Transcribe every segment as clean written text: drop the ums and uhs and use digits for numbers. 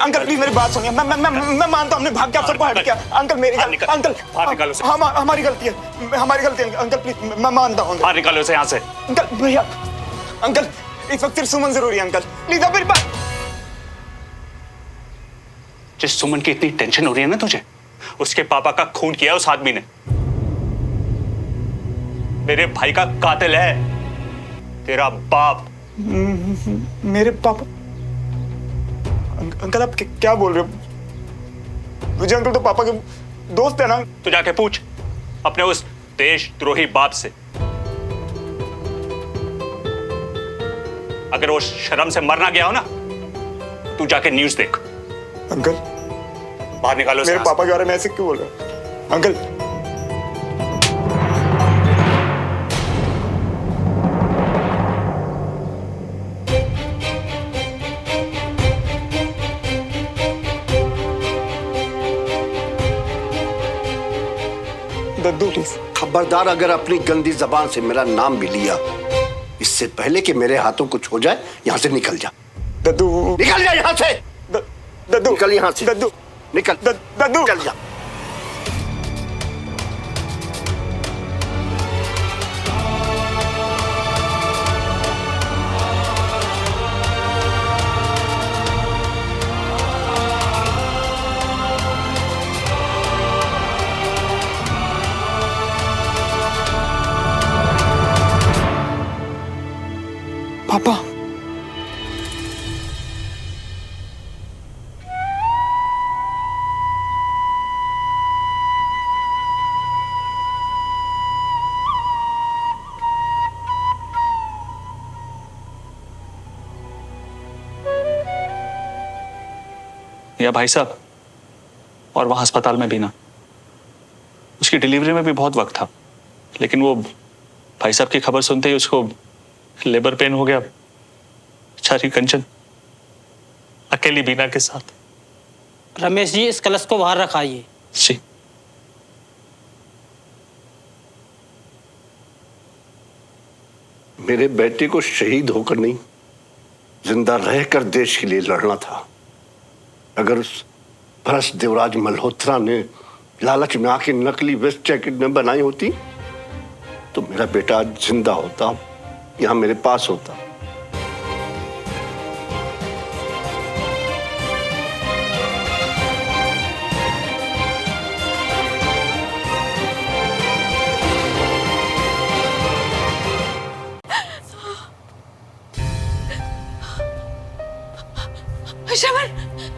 Uncle please मेरी बात सुनिए। मैं मानता हूँ हमने भाग के आप सबको हट किया। अंकल मेरी अंकल हमारी गलती है, हमारी गलती है अंकल प्लीज, मैं मानता हूँ। बाहर निकालो उसे यहाँ से। अंकल भैया, अंकल इस वक्त सिर्फ सुमन जरूरी है अंकल, प्लीज आप मेरी बात। जिस सुमन की इतनी टेंशन हो रही है ना तुझे, उसके पापा का खून किया उस आदमी ने। मेरे भाई का कातिल है तेरा बाप। मेरे पापा? अंकल आप क्या बोल रहे हो? मुझे अंकल तो पापा के दोस्त है ना। तू जाके पूछ अपने उस देशद्रोही बाप से, अगर वो शर्म से मर ना गया हो ना, तू जाके न्यूज देख। अंकल बाहर निकालो मेरे पापा के बारे में ऐसे क्यों बोल रहे हो अंकल? Daddu please. खबरदार, अगर अपनी गंदी जबान से मेरा नाम भी लिया, इससे पहले कि मेरे हाथों कुछ हो जाए, यहाँ से निकल जा। दद्दू निकल जा यहाँ से। दद्दू निकल यहाँ से। दद्दू निकल। दद्दू निकल जा। पापा या भाई साहब, और वहां अस्पताल में भी ना, उसकी डिलीवरी में भी बहुत वक्त था, लेकिन वो भाई साहब की खबर सुनते ही उसको लेबर पेन हो गया। बेचारी कंचन अकेली बीना के साथ। रमेश जी, इस कलश को बाहर रखाइए। जी। मेरे बेटे को शहीद होकर नहीं, जिंदा रहकर देश के लिए लड़ना था। अगर उस भ्रष्ट देवराज मल्होत्रा ने लालच में आके नकली वेस्ट जैकेट न बनाई होती, तो मेरा बेटा आज जिंदा होता, यहां मेरे पास होता।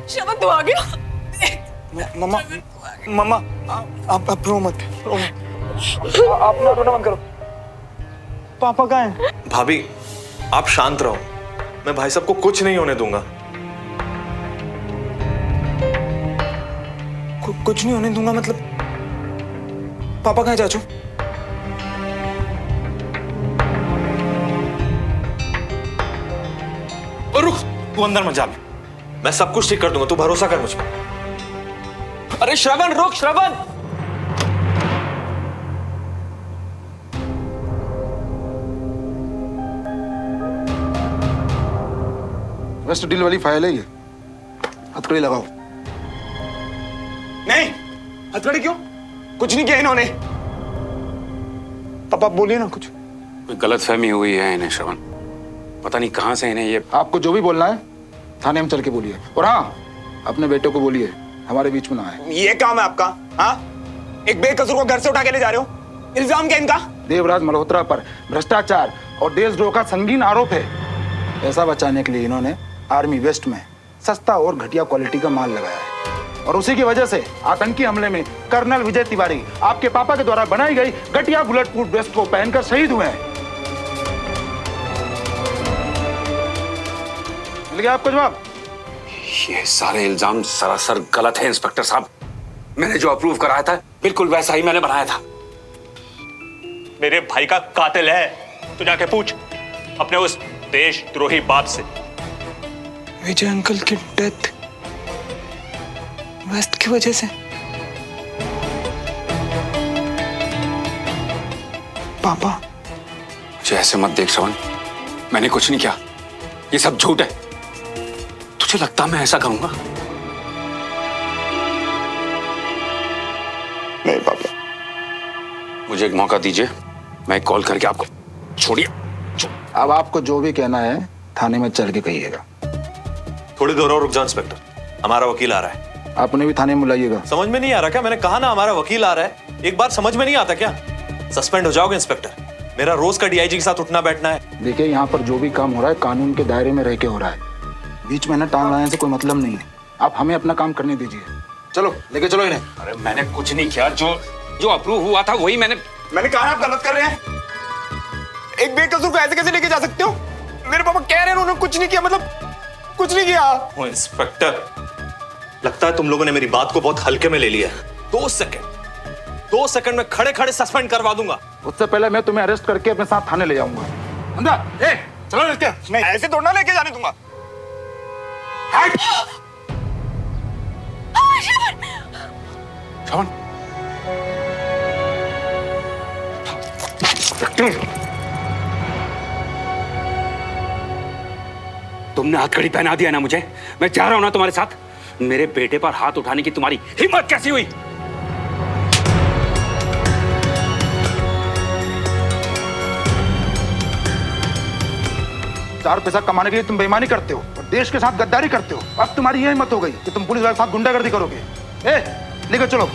श्रवण तू आ गया। मम्मा मम्मा आप रो मत, आप ना रोना बंद करो। पापा कहाँ हैं? भाभी आप शांत रहो, मैं भाई साहब को कुछ नहीं होने दूंगा। कुछ नहीं होने दूंगा मतलब? पापा कहाँ हैं चाचू? रुक, तू अंदर मत जा, मैं सब कुछ ठीक कर दूंगा, तू भरोसा कर मुझ पर। अरे श्रवण रुक, श्रवण। वेस्ट डील वाली फाइल है ये, हथकड़ी लगाओ। नहीं, हथकड़ी क्यों? कुछ नहीं किया इन्होंने। पापा बोलिए ना कुछ। कोई गलतफहमी हुई है इन्हें श्रवण, पता नहीं कहां से इन्हें ये। आपको जो भी बोलना है थाने में चल के बोलिए, और हाँ, अपने बेटे को बोलिए हमारे बीच में ना आए। ये काम है आपका? हाँ, एक बेकसूर को घर से उठा के ले जा रहे हो, इल्जाम क्या इनका? देवराज मल्होत्रा पर भ्रष्टाचार और देशद्रोह का संगीन आरोप है। पैसा बचाने के लिए इन्होंने आर्मी वेस्ट में सस्ता और घटिया क्वालिटी का माल लगाया है, और उसी की वजह से आतंकी हमले में कर्नल विजय तिवारी आपके पापा के द्वारा बनाई गई घटिया बुलेट प्रूफ वेस्ट को पहनकर शहीद हुए हैं। मिल गया आपको जवाब? ये सारे इल्जाम सरासर गलत है इंस्पेक्टर साहब। मैंने जो अप्रूव कराया था बिल्कुल वैसा ही मैंने बनाया था। मेरे भाई का कातिल है, तू जाके पूछ अपने उस देशद्रोही बाप से। विजय अंकल की डेथ वेस्ट की वजह से? पापा मुझे ऐसे मत देख श्रवण, मैंने कुछ नहीं किया, ये सब झूठ है। तुझे लगता मैं ऐसा करूंगा? नहीं पापा। मुझे एक मौका दीजिए, मैं कॉल करके आपको छोड़िए। अब आपको जो भी कहना है थाने में चल के कहिएगा। थोड़ी देर और रुक जाओ इंस्पेक्टर, हमारा वकील आ रहा है। आपने भी थाने में बुलाइएगा। समझ में नहीं आ रहा क्या? मैंने कहा ना हमारा वकील आ रहा है। एक बार समझ में नहीं आता क्या? सस्पेंड हो जाओगे इंस्पेक्टर। मेरा रोज का डीआईजी के साथ उठना बैठना है। देखिए, यहाँ पर जो भी काम हो रहा है कानून के दायरे में रह के हो रहा है। बीच में ना टांग लाने से कोई मतलब नहीं है। आप हमें अपना काम करने दीजिए। चलो लेके चलो इन्हें। अरे मैंने कुछ नहीं किया, जो अप्रूव हुआ था वही मैंने कहा आप गलत कर रहे हैं। एक बेकसूर को ऐसे कैसे लेके जा सकते हो? मेरे पापा कह रहे हैं उन्होंने कुछ नहीं किया, मतलब कुछ नहीं किया। ओ इंस्पेक्टर, लगता है तुम लोगों ने मेरी बात को बहुत हल्के में ले लिया है। 2 सेकंड में खड़े खड़े सस्पेंड करवा दूंगा। उससे पहले मैं तुम्हें अरेस्ट करके अपने साथ थाने ले जाऊंगा। अंदर ए, चलो लेके। मैं ऐसे थोड़ा लेके जाने दूंगा। श्रवण, तुमने हथकड़ी पहना दिया ना मुझे। मैं जा रहा हूं ना तुम्हारे साथ। मेरे बेटे पर हाथ उठाने की तुम्हारी हिम्मत कैसी हुई? चार पैसा कमाने के लिए तुम बेईमानी करते हो और देश के साथ गद्दारी करते हो। अब तुम्हारी यह हिम्मत हो गई कि तुम पुलिस वाले के साथ गुंडागर्दी करोगे। ए, लेकर चलो।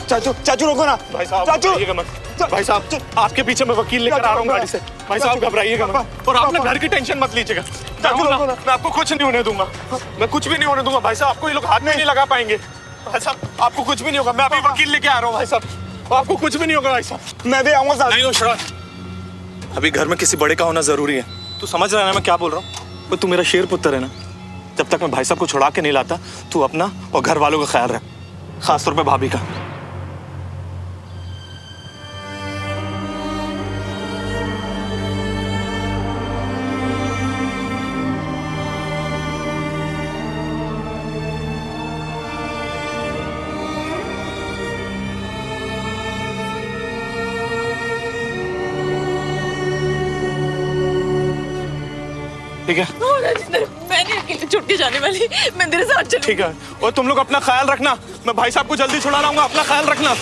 चाचू रोको ना। भाई साहब चाचू, घबराइएगा मत। भाई साहब आपके पीछे मैं वकील लेकर आ रहा हूँ गाड़ी से। भाई साहब घबराइएगा मत, और आप ना घर की टेंशन मत लीजिएगा। चाचू मैं आपको कुछ नहीं होने दूंगा। मैं कुछ भी नहीं होने दूंगा भाई साहब। आपको ये लोग हाथ में नहीं लगा पाएंगे। भाई साहब आपको कुछ भी नहीं होगा। मैं अभी वकील लेके आ रहा हूँ भाई साहब। आपको कुछ भी नहीं होगा भाई साहब। मैं भी आऊंगा साथ। नहीं हो शरद, अभी घर में किसी बड़े का होना जरूरी है। तू समझ रहा है ना मैं क्या बोल रहा हूँ? तू मेरा शेर पुत्र है ना। जब तक मैं भाई साहब को छुड़ा के नहीं लाता, तू अपना और घर वालों का ख्याल रख, खासतौर पर भाभी का। ठीक है, मैं नहीं अकेले छुट के जाने वाली। मैं तेरे साथ चलूंगी। ठीक है। और तुम लोग अपना ख्याल रखना। मैं भाई साहब को जल्दी छुड़ा लाऊंगा। अपना ख्याल रखना।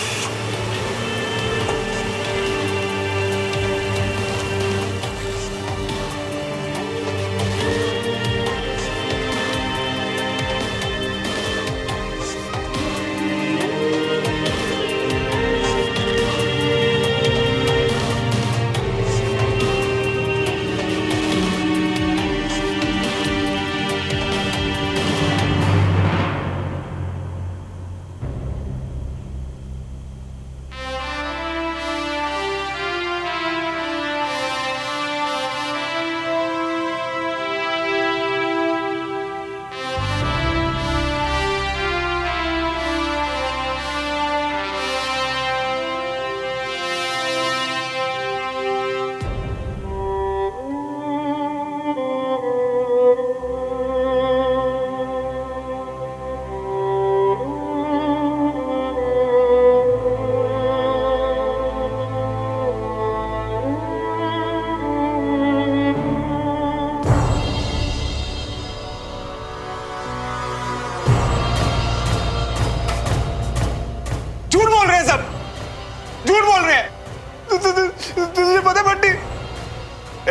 तुझे पता है बंटी,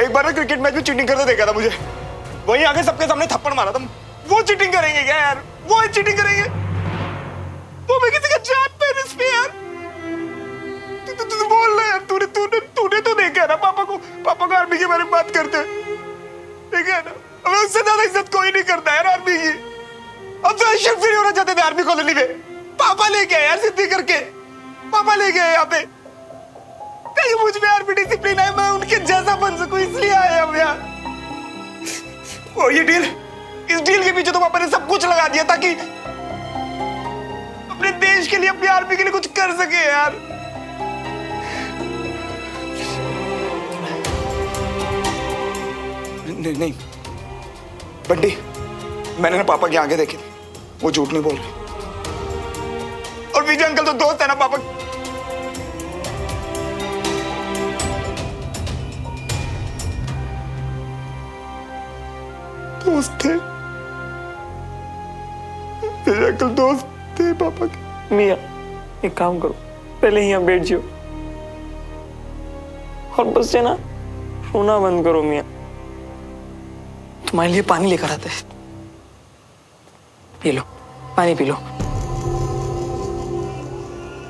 एक बार ना क्रिकेट मैच में चीटिंग करते देखा था मुझे। वहीं आगे सबके सामने थप्पड़ मारा था। वो चीटिंग करेंगे क्या यार? वो चीटिंग करेंगे? वो मैं किसी का जान पे इस पे यार। तू बोल रहा यार। तूने तो देखा है ना पापा को आर्मी के बारे में बात करते देखा है ना। अब उससे ज्यादा इज्जत कोई नहीं करता है आर्मी की। अब तो शिफ्ट नहीं होना चाहते थे आर्मी कॉलोनी में। पापा लेके आए यार सिद्धि करके। पापा लेके आए यहाँ पे। कहीं मुझ में आर्मी डिसिप्लिन है, मैं उनके जैसा बन सकूं, इसलिए आए हम यहाँ। और ये डील, इस डील के पीछे तो पापा ने सब कुछ लगा दिया ताकि अपने देश के लिए, अपनी आर्मी के लिए कुछ कर सके यार। नहीं बंटी, मैंने ना पापा की आंखें देखी थी, वो झूठ नहीं बोल रहे। और विजय अंकल तो दोस्त है ना पापा। दोस्त थे, मेरे अंकल दोस्त थे पापा के। मियाँ एक काम करो, पहले यहाँ बैठ जाओ और बस से ना रोना बंद करो। मियाँ तुम्हारे लिए पानी लेकर आते हैं, ये लो पानी पी लो।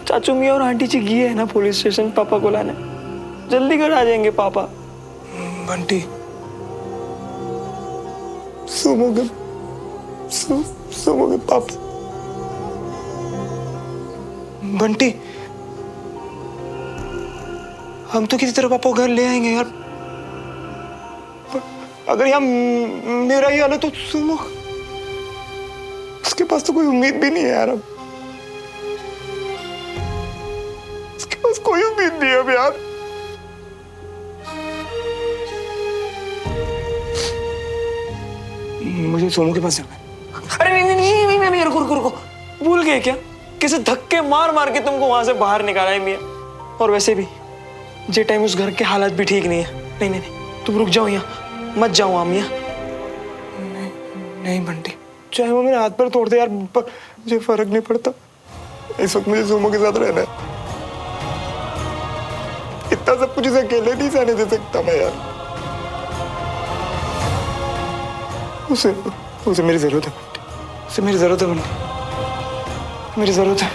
चाचू मियाँ और आंटी जी गए है ना पुलिस स्टेशन पापा को लाने, जल्दी घर आ जाएंगे पापा। बंटी सोमोगे सोमोगे पापा। बंटी हम तो किसी तरह पापा को घर ले आएंगे यार, अगर यहाँ मेरा ही हाल है तो सुनो, उसके पास तो कोई उम्मीद भी नहीं है यार, अब उसके पास कोई उम्मीद नहीं है अब यार। मुझे सोनू के पास जाना है। अरे नहीं नहीं नहीं नहीं नहीं, रुको रुको रुको, भूल गए क्या? किसी धक्के मार मार के तुमको वहां से बाहर निकाला है मियाँ। और वैसे भी जे टाइम उस घर के हालात भी ठीक नहीं है। नहीं नहीं नहीं, तुम रुक जाओ यहाँ, मत जाओ वहां मियाँ। नहीं बंटी, चाहे वो मेरे हाथ पर तोड़ दे यार, पर मुझे फर्क नहीं पड़ता। इस वक्त मुझे सोमो के साथ रहना है। इतना सब कुछ इसे अकेले नहीं सहने दे सकता मैं यार। उसे मेरी जरूरत है बंटी, उसे मेरी जरूरत है बंटी, मेरी जरूरत है।